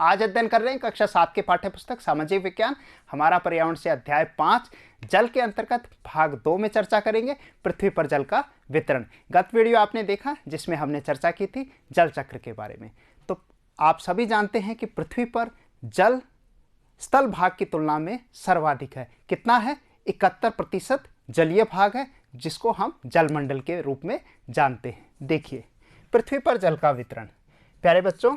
आज अध्ययन कर रहे हैं कक्षा 7 के पाठ्य पुस्तक सामाजिक विज्ञान। हमारा पर्यावरण से अध्याय 5 जल के अंतर्गत भाग 2 में चर्चा करेंगे पृथ्वी पर जल का वितरण। गत वीडियो आपने देखा जिसमें हमने चर्चा की थी जल चक्र के बारे में। तो आप सभी जानते हैं कि पृथ्वी पर जल स्थल भाग की तुलना में सर्वाधिक है। कितना है? 71% जलीय भाग है, जिसको हम जलमंडल के रूप में जानते हैं। देखिए पृथ्वी पर जल का वितरण। प्यारे बच्चों,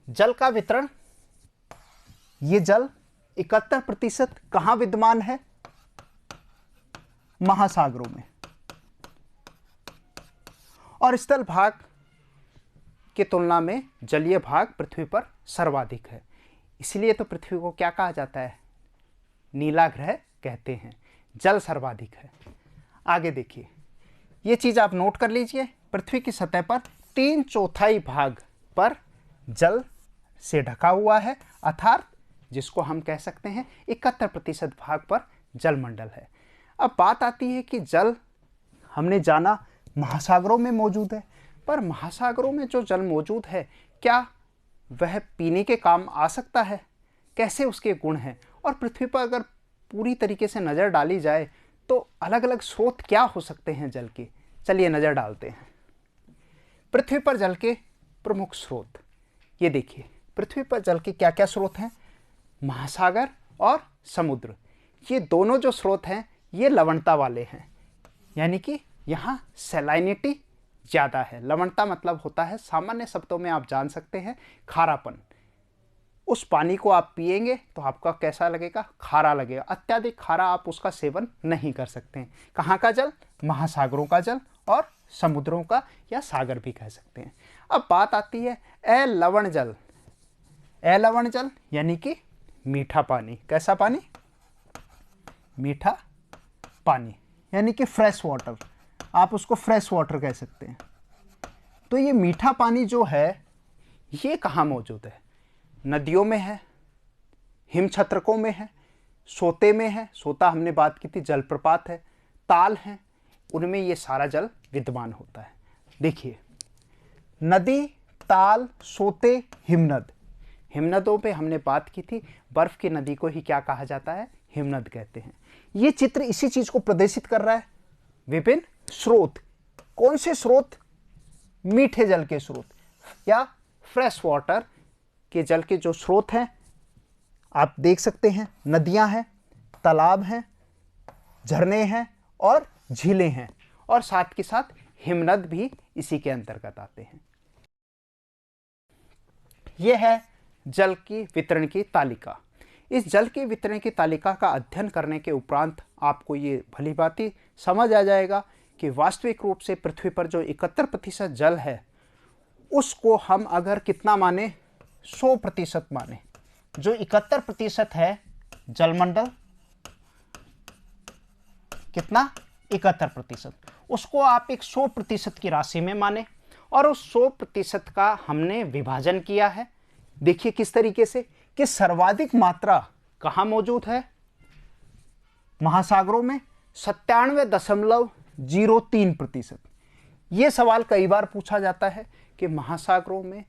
जल का वितरण, ये जल 71% कहाँ विद्यमान है? महासागरों में। और स्थल भाग की तुलना में जलीय भाग पृथ्वी पर सर्वाधिक है। इसलिए तो पृथ्वी को क्या कहा जाता है? नीला ग्रह कहते हैं। जल सर्वाधिक है। आगे देखिए, ये चीज आप नोट कर लीजिए। पृथ्वी की सतह पर 3/4 भाग पर जल से ढका हुआ है, अर्थात जिसको हम कह सकते हैं 71% भाग पर जलमंडल है। अब बात आती है कि जल हमने जाना महासागरों में मौजूद है, पर महासागरों में जो जल मौजूद है क्या वह पीने के काम आ सकता है? कैसे उसके गुण हैं? और पृथ्वी पर अगर पूरी तरीके से नज़र डाली जाए तो अलग अलग स्रोत क्या हो सकते हैं जल के? चलिए नज़र डालते हैं। पृथ्वी पर जल के प्रमुख स्रोत, ये देखिए पृथ्वी पर जल के क्या क्या स्रोत हैं? महासागर और समुद्र। ये दोनों जो स्रोत हैं ये लवणता वाले हैं, यानी कि यहाँ सैलाइनिटी ज़्यादा है। लवणता मतलब होता है, सामान्य शब्दों में आप जान सकते हैं, खारापन। उस पानी को आप पिएंगे तो आपका कैसा लगेगा? खारा लगेगा। अत्यधिक खारा आप उसका सेवन नहीं कर सकते हैं। कहाँ का जल? महासागरों का जल और समुद्रों का, या सागर भी कह सकते हैं। अब बात आती है अलवण जल। अलवण जल यानी कि मीठा पानी। कैसा पानी? मीठा पानी, यानी कि फ्रेश वाटर। आप उसको फ्रेश वाटर कह सकते हैं। तो ये मीठा पानी जो है ये कहाँ मौजूद है? नदियों में है, हिमछत्रकों में है, सोते में है। सोता हमने बात की थी, जलप्रपात है, ताल हैं, उनमें ये सारा जल विद्यमान होता है। देखिए नदी, ताल, सोते, हिमनद। हिमनदों पे हमने बात की थी, बर्फ की नदी को ही क्या कहा जाता है? हिमनद कहते हैं। ये चित्र इसी चीज को प्रदर्शित कर रहा है। विभिन्न स्रोत। कौन से स्रोत? मीठे जल के स्रोत या फ्रेश वाटर के जल के जो स्रोत हैं आप देख सकते हैं। नदियां हैं, तालाब हैं, झरने हैं और झीलें हैं, और साथ के साथ हिमनद भी इसी के अंतर्गत आते हैं। यह है जल की वितरण की तालिका। इस जल के वितरण की तालिका का अध्ययन करने के उपरांत आपको ये भली भांति समझ आ जाएगा कि वास्तविक रूप से पृथ्वी पर जो 71% जल है उसको हम अगर कितना माने? 100% माने। जो 71% है जलमंडल, कितना? 71%। उसको आप एक 100% की राशि में माने, और उस 100% का हमने विभाजन किया है। देखिए किस तरीके से कि सर्वाधिक मात्रा कहाँ मौजूद है? महासागरों में 97.03%। ये सवाल कई बार पूछा जाता है कि महासागरों में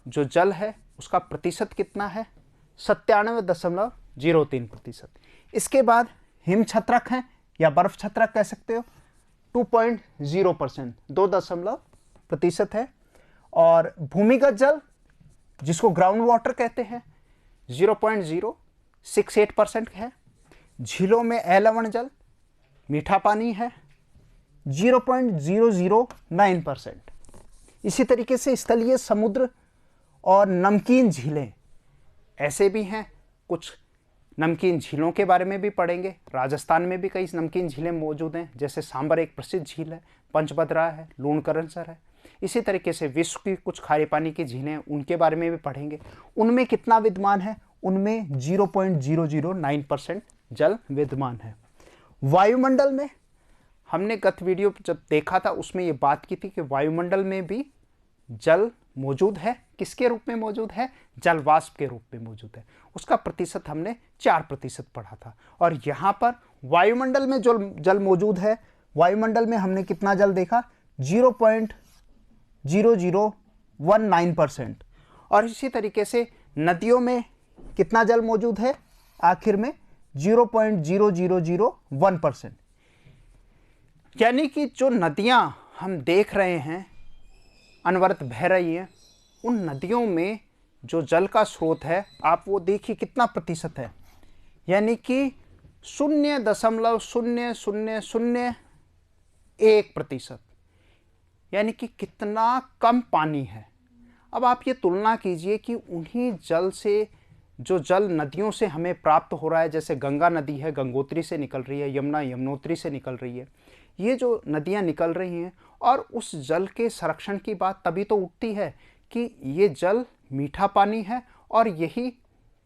जो जल है उसका प्रतिशत कितना है? 97.03%। इसके बाद हिमछत्रक हैं, या बर्फ छत्रक कह सकते हो, 2.0%, 2% है। और भूमिगत जल जिसको ग्राउंड वाटर कहते हैं 0.068% है। झीलों में अलवण जल, मीठा पानी है, 0.009%। इसी तरीके से स्थलीय समुद्र और नमकीन झीलें ऐसे भी हैं। कुछ नमकीन झीलों के बारे में भी पढ़ेंगे। राजस्थान में भी कई नमकीन झीलें मौजूद हैं, जैसे सांबर एक प्रसिद्ध झील है, पंचभद्रा है, लूणकरणसर है। इसी तरीके से विश्व की कुछ खारे पानी की झीलें, उनके बारे में भी पढ़ेंगे। उनमें कितना विद्यमान है? उनमें 0.009% जल विद्यमान है। वायुमंडल में हमने गत वीडियो जब देखा था उसमें ये बात की थी कि वायुमंडल में भी जल मौजूद है। किसके रूप में मौजूद है? जल वाष्प के रूप में मौजूद है। उसका प्रतिशत हमने 4% पढ़ा था। और यहाँ पर वायुमंडल में जो जल मौजूद है, वायुमंडल में हमने कितना जल देखा? 0.0019%। और इसी तरीके से नदियों में कितना जल मौजूद है, आखिर में 0.0001%। यानी कि जो नदियां हम देख रहे हैं अनवरत बह रही हैं, उन नदियों में जो जल का स्रोत है आप वो देखिए कितना प्रतिशत है, यानी कि 0.0001%, यानी कि कितना कम पानी है। अब आप ये तुलना कीजिए कि उन्हीं जल से, जो जल नदियों से हमें प्राप्त हो रहा है, जैसे गंगा नदी है गंगोत्री से निकल रही है, यमुना यमुनोत्री से निकल रही है, ये जो नदियां निकल रही हैं, और उस जल के संरक्षण की बात तभी तो उठती है कि ये जल मीठा पानी है और यही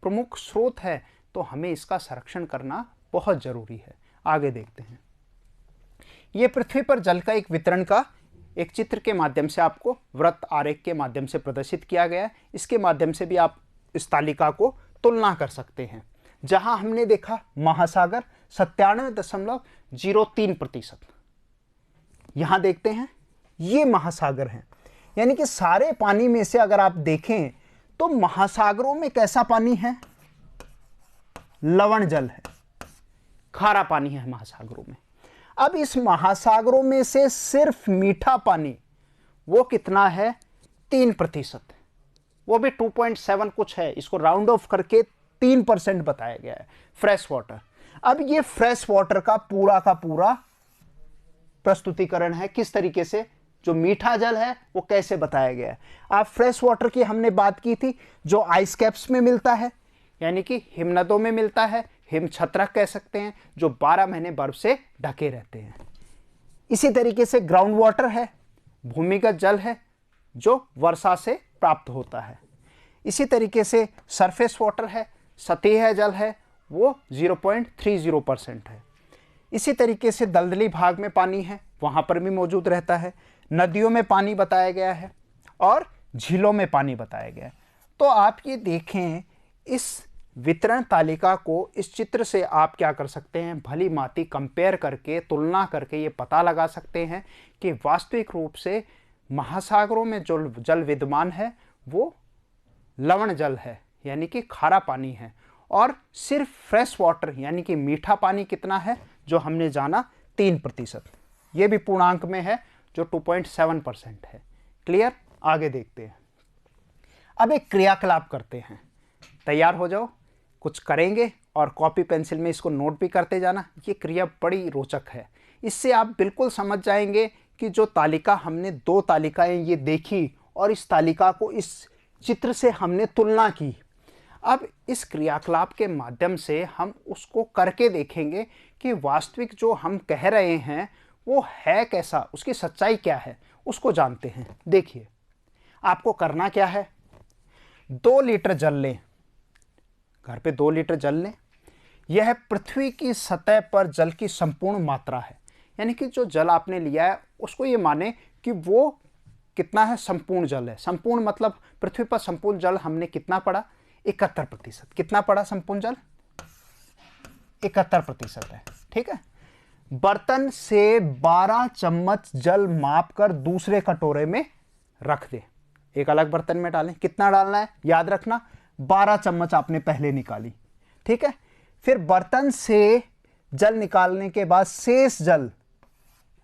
प्रमुख स्रोत है, तो हमें इसका संरक्षण करना बहुत ज़रूरी है। आगे देखते हैं। ये पृथ्वी पर जल का एक वितरण का एक चित्र के माध्यम से आपको वृत्त आरेख के माध्यम से प्रदर्शित किया गया है। इसके माध्यम से भी आप इस तालिका को तुलना कर सकते हैं। जहां हमने देखा महासागर 97.03%, यहां देखते हैं ये महासागर हैं, यानी कि सारे पानी में से अगर आप देखें तो महासागरों में कैसा पानी है, लवण जल है, खारा पानी है महासागरों में। अब इस महासागरों में से सिर्फ मीठा पानी वो कितना है, 3%, वो भी 2.7 कुछ है, इसको राउंड ऑफ करके 3% बताया गया है, फ्रेश वाटर। अब ये फ्रेश वाटर का पूरा प्रस्तुतिकरण है, किस तरीके से जो मीठा जल है वो कैसे बताया गया है। आप फ्रेश वाटर की हमने बात की थी, जो आइस कैप्स में मिलता है, यानी कि हिमनदों में मिलता है, हिम छत्रक कह सकते हैं, जो 12 महीने बर्फ से ढके रहते हैं। इसी तरीके से ग्राउंड वाटर है, भूमिगत जल है, जो वर्षा से प्राप्त होता है। इसी तरीके से सरफेस वाटर है, सतही जल है, वो 0.30% है। इसी तरीके से दलदली भाग में पानी है, वहाँ पर भी मौजूद रहता है। नदियों में पानी बताया गया है और झीलों में पानी बताया गया है। तो आप ये देखें, इस वितरण तालिका को इस चित्र से आप क्या कर सकते हैं, भली माती कंपेयर करके, तुलना करके ये पता लगा सकते हैं कि वास्तविक रूप से महासागरों में जो जल विद्यमान है वो लवण जल है, यानी कि खारा पानी है, और सिर्फ फ्रेश वाटर यानी कि मीठा पानी कितना है, जो हमने जाना 3%। ये भी पूर्णांक में है, जो 2.7% है। क्लियर? आगे देखते हैं। अब एक क्रियाकलाप करते हैं, तैयार हो जाओ, कुछ करेंगे और कॉपी पेंसिल में इसको नोट भी करते जाना। ये क्रिया बड़ी रोचक है, इससे आप बिल्कुल समझ जाएंगे कि जो तालिका हमने 2 तालिकाएं ये देखी और इस तालिका को इस चित्र से हमने तुलना की। अब इस क्रियाकलाप के माध्यम से हम उसको करके देखेंगे कि वास्तविक जो हम कह रहे हैं वो है कैसा, उसकी सच्चाई क्या है, उसको जानते हैं। देखिए, आपको करना क्या है, 2 लीटर जल लें, घर पे 2 लीटर जल लें। यह पृथ्वी की सतह पर जल की संपूर्ण मात्रा है, यानी कि जो जल आपने लिया है उसको ये माने कि वो कितना है, संपूर्ण जल है। संपूर्ण मतलब पृथ्वी पर संपूर्ण जल हमने कितना पढ़ा, 71%। कितना पढ़ा संपूर्ण जल, 71% है। ठीक है। बर्तन से 12 चम्मच जल माप कर दूसरे कटोरे में रख दे, एक अलग बर्तन में डालें। कितना डालना है, याद रखना, 12 चम्मच आपने पहले निकाली। ठीक है। फिर बर्तन से जल निकालने के बाद शेष जल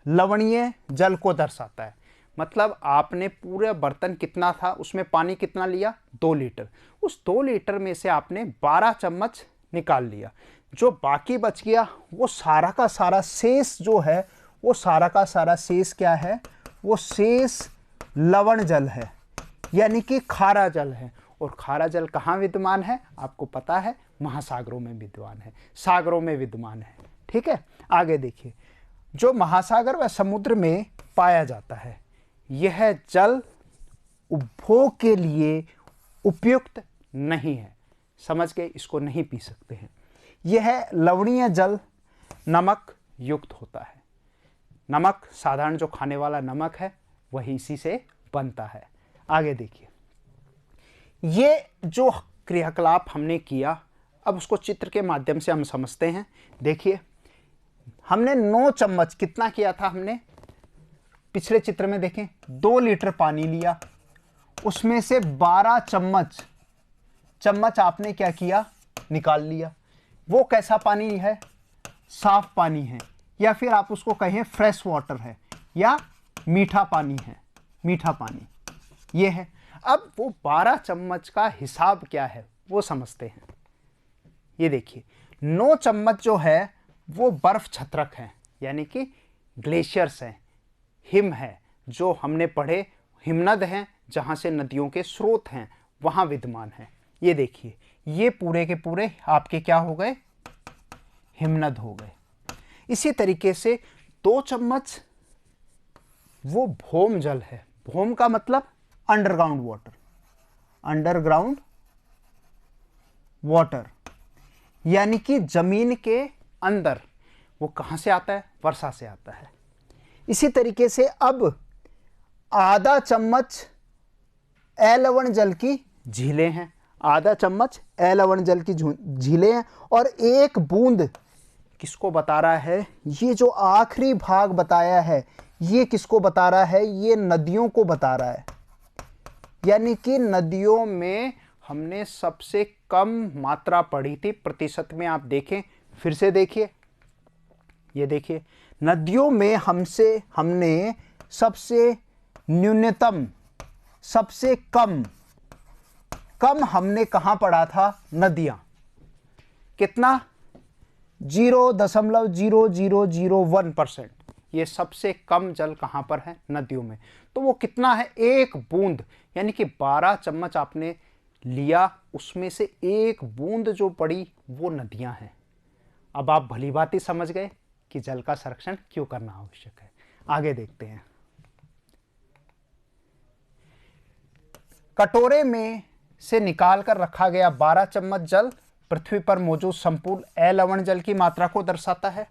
लवणीय जल को दर्शाता है। मतलब आपने पूरा बर्तन कितना था, उसमें पानी कितना लिया, 2 लीटर। उस 2 लीटर में से आपने 12 चम्मच निकाल लिया। जो बाकी बच गया वो सारा का सारा शेष जो है, वो सारा का सारा शेष क्या है, वो शेष लवण जल है, यानी कि खारा जल है। और खारा जल कहाँ विद्यमान है, आपको पता है, महासागरों में विद्यमान है, सागरों में विद्यमान है। ठीक है। आगे देखिए, जो महासागर व समुद्र में पाया जाता है, यह जल उपभोग के लिए उपयुक्त नहीं है। समझ के इसको नहीं पी सकते हैं। यह लवणीय जल नमक युक्त होता है। नमक साधारण जो खाने वाला नमक है वही इसी से बनता है। आगे देखिए, ये जो क्रियाकलाप हमने किया, अब उसको चित्र के माध्यम से हम समझते हैं। देखिए, हमने 9 चम्मच कितना किया था, हमने पिछले चित्र में देखें 2 लीटर पानी लिया, उसमें से 12 चम्मच आपने क्या किया, निकाल लिया। वो कैसा पानी है, साफ पानी है, या फिर आप उसको कहें फ्रेश वाटर है, या मीठा पानी है, मीठा पानी ये है। अब वो 12 चम्मच का हिसाब क्या है वो समझते हैं। ये देखिए 9 चम्मच जो है वो बर्फ छत्रक है, यानी कि ग्लेशियर्स हैं, हिम है, जो हमने पढ़े हिमनद हैं, जहाँ से नदियों के स्रोत हैं वहाँ विद्यमान है। ये देखिए ये पूरे के पूरे आपके क्या हो गए, हिमनद हो गए। इसी तरीके से 2 चम्मच वो भौम जल है। भौम का मतलब अंडरग्राउंड वाटर, अंडरग्राउंड वाटर यानी कि जमीन के अंदर। वो कहाँ से आता है, वर्षा से आता है। इसी तरीके से अब आधा चम्मच अलवण जल की झीलें हैं, आधा चम्मच अलवण जल की झीलें हैं, और 1 बूंद किसको बता रहा है, ये जो आखिरी भाग बताया है ये किसको बता रहा है, ये नदियों को बता रहा है। यानी कि नदियों में हमने सबसे कम मात्रा पढ़ी थी प्रतिशत में। आप देखें, फिर से देखिए, ये देखिए नदियों में हमने सबसे न्यूनतम, सबसे कम हमने कहां पढ़ा था, नदियां। कितना, 0.0001%। ये सबसे कम जल कहां पर है, नदियों में। तो वो कितना है, 1 बूंद, यानी कि 12 चम्मच आपने लिया, उसमें से 1 बूंद जो पड़ी वो नदियां हैं। अब आप भली भांति समझ गए कि जल का संरक्षण क्यों करना आवश्यक है। आगे देखते हैं। कटोरे में से निकाल कर रखा गया 12 चम्मच जल पृथ्वी पर मौजूद संपूर्ण अलवण जल की मात्रा को दर्शाता है।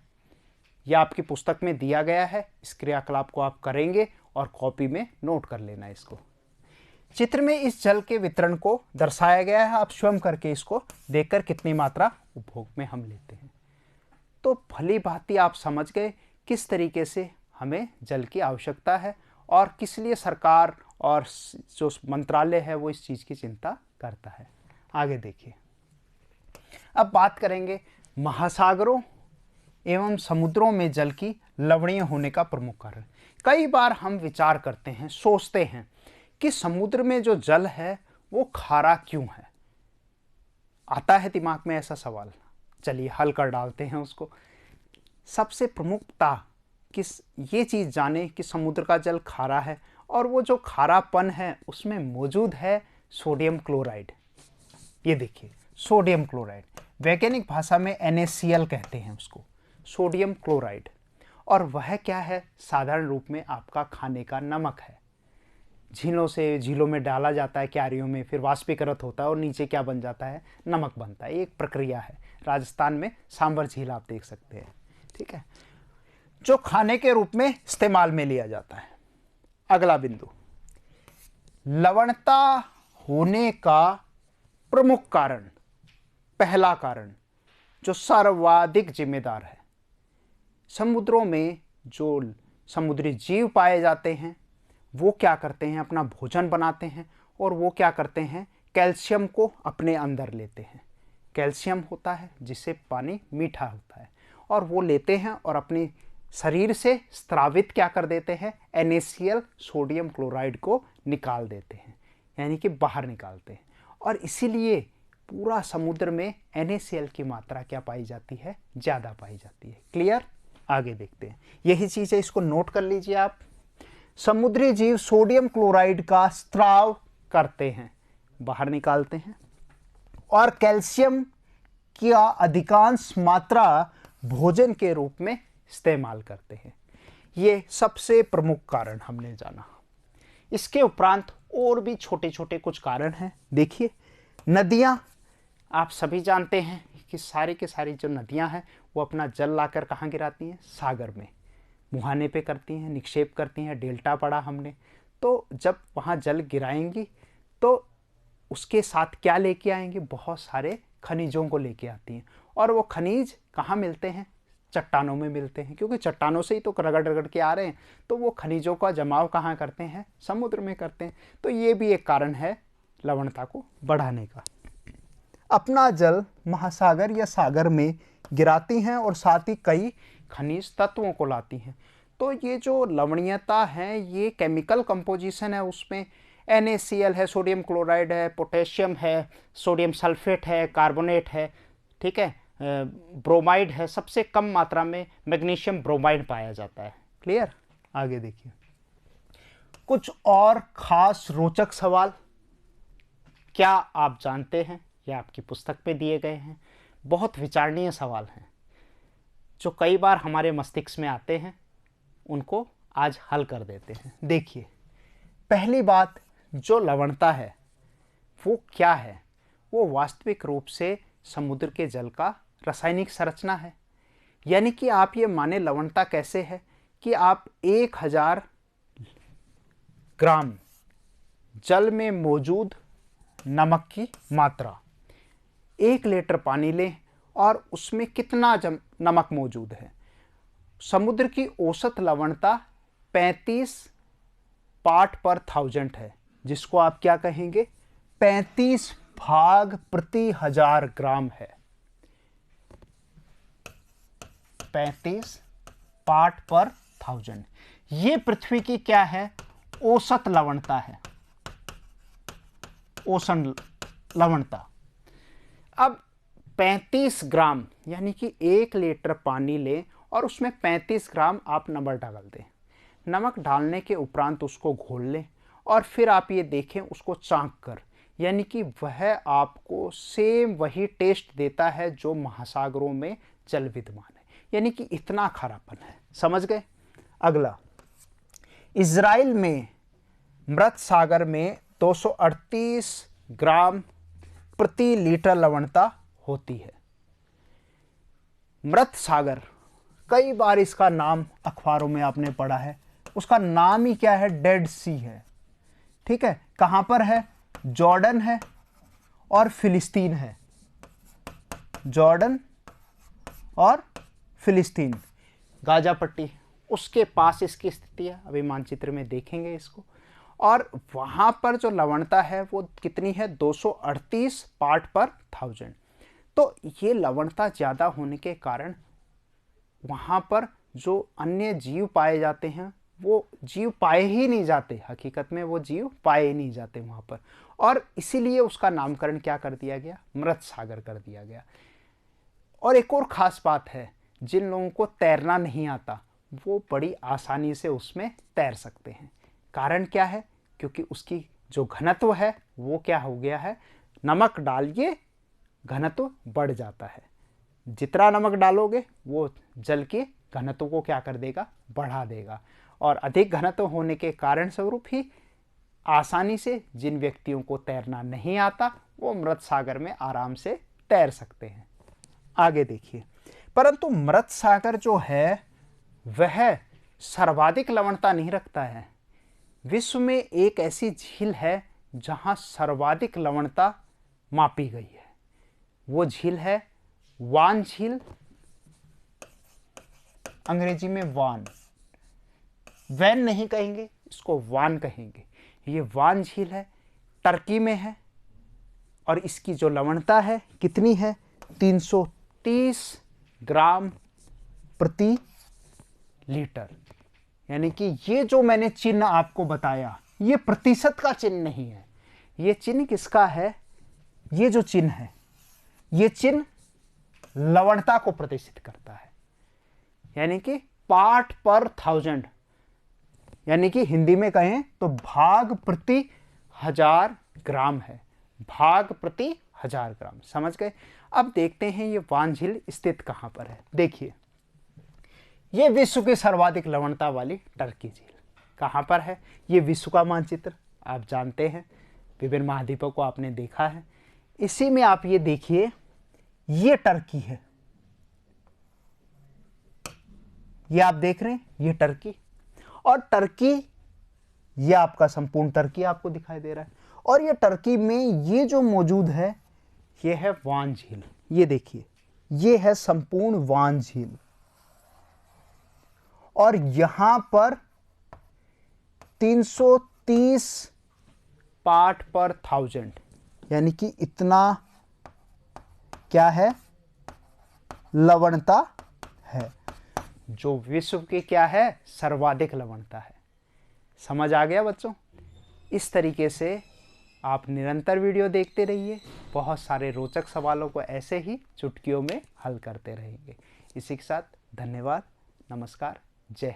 यह आपकी पुस्तक में दिया गया है। इस क्रियाकलाप को आप करेंगे और कॉपी में नोट कर लेना। इसको चित्र में इस जल के वितरण को दर्शाया गया है। आप स्वयं करके इसको देखकर कितनी मात्रा उपभोग में हम लेते हैं। तो भली भांति आप समझ गए किस तरीके से हमें जल की आवश्यकता है और किस लिए सरकार और जो मंत्रालय है वो इस चीज़ की चिंता करता है। आगे देखिए, अब बात करेंगे महासागरों एवं समुद्रों में जल की लवणीय होने का प्रमुख कारण। कई बार हम विचार करते हैं, सोचते हैं कि समुद्र में जो जल है वो खारा क्यों है। आता है दिमाग में ऐसा सवाल। चलिए हल कर डालते हैं उसको। सबसे प्रमुखता किस ये चीज़ जाने कि समुद्र का जल खारा है, और वो जो खारापन है उसमें मौजूद है सोडियम क्लोराइड। ये देखिए सोडियम क्लोराइड, वैज्ञानिक भाषा में NaCl कहते हैं उसको, सोडियम क्लोराइड। और वह क्या है, साधारण रूप में आपका खाने का नमक है। झीलों में डाला जाता है, क्यारियों में, फिर वाष्पीकृत होता है और नीचे क्या बन जाता है, नमक बनता है। एक प्रक्रिया है। राजस्थान में सांबर झील आप देख सकते हैं, ठीक है, जो खाने के रूप में इस्तेमाल में लिया जाता है। अगला बिंदु, लवणता होने का प्रमुख कारण, पहला कारण जो सर्वाधिक जिम्मेदार है। समुद्रों में जो समुद्री जीव पाए जाते हैं वो क्या करते हैं, अपना भोजन बनाते हैं, और वो क्या करते हैं, कैल्शियम को अपने अंदर लेते हैं। कैल्शियम होता है जिससे पानी मीठा होता है, और वो लेते हैं और अपने शरीर से स्रावित क्या कर देते हैं, NaCl सोडियम क्लोराइड को निकाल देते हैं, यानी कि बाहर निकालते हैं। और इसीलिए पूरा समुद्र में NaCl की मात्रा क्या पाई जाती है, ज़्यादा पाई जाती है। क्लियर। आगे देखते हैं। यही चीज़ है, इसको नोट कर लीजिए आप। समुद्री जीव सोडियम क्लोराइड का स्राव करते हैं, बाहर निकालते हैं, और कैल्शियम की अधिकांश मात्रा भोजन के रूप में इस्तेमाल करते हैं। ये सबसे प्रमुख कारण हमने जाना। इसके उपरांत और भी छोटे छोटे कुछ कारण हैं। देखिए नदियाँ, आप सभी जानते हैं कि सारी के सारी जो नदियाँ हैं वो अपना जल लाकर कहाँ गिराती हैं, सागर में, मुहाने पे करती हैं, निक्षेप करती हैं। डेल्टा पढ़ा हमने। तो जब वहाँ जल गिराएंगी तो उसके साथ क्या लेके आएंगे, बहुत सारे खनिजों को लेके आती हैं। और वो खनिज कहाँ मिलते हैं, चट्टानों में मिलते हैं, क्योंकि चट्टानों से ही तो रगड़ रगड़ के आ रहे हैं, तो वो खनिजों का जमाव कहाँ करते हैं? समुद्र में करते हैं। तो ये भी एक कारण है लवणता को बढ़ाने का। अपना जल महासागर या सागर में गिराती हैं और साथ ही कई खनिज तत्वों को लाती हैं। तो ये जो लवणीयता है, ये केमिकल कंपोजिशन है, उसमें NaCl है, सोडियम क्लोराइड है, पोटेशियम है, सोडियम सल्फेट है, कार्बोनेट है, ठीक है, ब्रोमाइड है, सबसे कम मात्रा में मैग्नीशियम ब्रोमाइड पाया जाता है। क्लियर? आगे देखिए कुछ और खास रोचक सवाल। क्या आप जानते हैं, ये आपकी पुस्तक में दिए गए हैं, बहुत विचारणीय सवाल हैं जो कई बार हमारे मस्तिष्क में आते हैं, उनको आज हल कर देते हैं। देखिए, पहली बात, जो लवणता है वो क्या है? वो वास्तविक रूप से समुद्र के जल का रासायनिक संरचना है। यानी कि आप ये माने लवणता कैसे है कि आप 1000 ग्राम जल में मौजूद नमक की मात्रा 1 लीटर पानी लें और उसमें कितना नमक मौजूद है। समुद्र की औसत लवणता 35 पार्ट पर 1000 है, जिसको आप क्या कहेंगे? 35 भाग प्रति 1000 ग्राम है। 35 पार्ट पर 1000 ये पृथ्वी की क्या है? औसत लवणता है, औसत लवणता। अब 35 ग्राम यानी कि 1 लीटर पानी लें और उसमें 35 ग्राम आप नमक डाल दें। नमक डालने के उपरांत उसको घोल लें और फिर आप ये देखें उसको चाक कर, यानी कि वह आपको सेम वही टेस्ट देता है जो महासागरों में जल विद्यमान है। यानी कि इतना खारापन है। समझ गए? अगला, इजराइल में मृत सागर में 238 ग्राम प्रति लीटर लवणता होती है। मृत सागर, कई बार इसका नाम अखबारों में आपने पढ़ा है। उसका नाम ही क्या है? डेड सी है। ठीक है, कहां पर है? जॉर्डन है और फिलिस्तीन है। जॉर्डन और फिलिस्तीन, गाजा पट्टी, उसके पास इसकी स्थिति है। अभी मानचित्र में देखेंगे इसको। और वहां पर जो लवणता है वो कितनी है? 238 पार्ट पर 1000। तो ये लवणता ज़्यादा होने के कारण वहाँ पर जो अन्य जीव पाए जाते हैं वो जीव पाए ही नहीं जाते। हकीकत में वो जीव पाए ही नहीं जाते वहाँ पर, और इसीलिए उसका नामकरण क्या कर दिया गया? मृत सागर कर दिया गया। और एक और ख़ास बात है, जिन लोगों को तैरना नहीं आता वो बड़ी आसानी से उसमें तैर सकते हैं। कारण क्या है? क्योंकि उसकी जो घनत्व है वो क्या हो गया है? नमक डालिए घनत्व बढ़ जाता है। जितना नमक डालोगे वो जल के घनत्व को क्या कर देगा? बढ़ा देगा। और अधिक घनत्व होने के कारण स्वरूप ही आसानी से जिन व्यक्तियों को तैरना नहीं आता वो मृत सागर में आराम से तैर सकते हैं। आगे देखिए, परंतु मृत सागर जो है वह सर्वाधिक लवणता नहीं रखता है। विश्व में एक ऐसी झील है जहां सर्वाधिक लवणता मापी गई है। वो झील है वान झील, अंग्रेजी में वान, वैन नहीं कहेंगे, इसको वान कहेंगे। ये वान झील है, टर्की में है, और इसकी जो लवणता है कितनी है? 330 ग्राम प्रति लीटर। यानी कि ये जो मैंने चिन्ह आपको बताया ये प्रतिशत का चिन्ह नहीं है। ये चिन्ह किसका है? ये जो चिन्ह है ये चिन्ह लवणता को प्रदर्शित करता है। यानी कि पार्ट पर 1000, यानी कि हिंदी में कहें तो भाग प्रति 1000 ग्राम है। भाग प्रति 1000 ग्राम। समझ गए? अब देखते हैं ये वान झील स्थित कहां पर है। देखिए, ये विश्व की सर्वाधिक लवणता वाली टर्की झील कहां पर है? ये विश्व का मानचित्र आप जानते हैं, विभिन्न महाद्वीपों को आपने देखा है। इसी में आप ये देखिए, ये टर्की है, ये आप देख रहे हैं, ये टर्की, और टर्की, ये आपका संपूर्ण टर्की आपको दिखाई दे रहा है। और ये टर्की में ये जो मौजूद है ये है वान झील। ये देखिए, ये है संपूर्ण वान झील। और यहां पर 330 पार्ट पर 1000, यानी कि इतना क्या है, लवणता है, जो विश्व की क्या है, सर्वाधिक लवणता है। समझ आ गया बच्चों? इस तरीके से आप निरंतर वीडियो देखते रहिए, बहुत सारे रोचक सवालों को ऐसे ही चुटकियों में हल करते रहेंगे। इसी के साथ धन्यवाद, नमस्कार, जय हिंद।